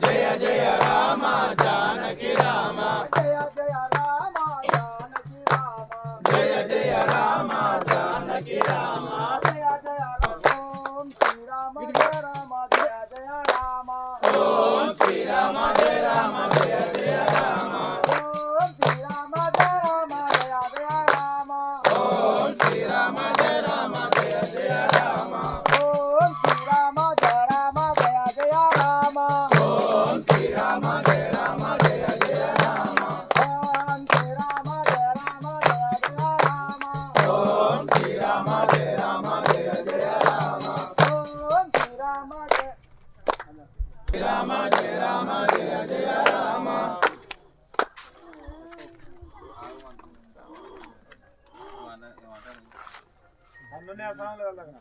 జయ జయ రామ జానకి రామ జయ జయ రామ జానకి రామ జయ జయ రామ జానకి రామ జయ జయ ఓం శ్రీరామ జయ రామ జయ జయ రామ ఓం శ్రీరామ జయ రామ జయ జయ రామ ఓం శ్రీరామ జయ రామ జయ జయ రామ ఓం శ్రీరామ జయ రామ జయ జయ రామ ఓం శ్రీరామ జయ రామ జయ జయ రామ ఓం శ్రీరామ జయ రామ జయ జయ రామ ఓం శ్రీరామ జయ రామ జయ జయ రామ ఓం శ్రీరామ జయ రామ జయ జయ రామ ఓం శ్రీరామ జయ శ్రీరామ జయ రామ జయ జయ రామ అందునే అసలు వెళ్ళగన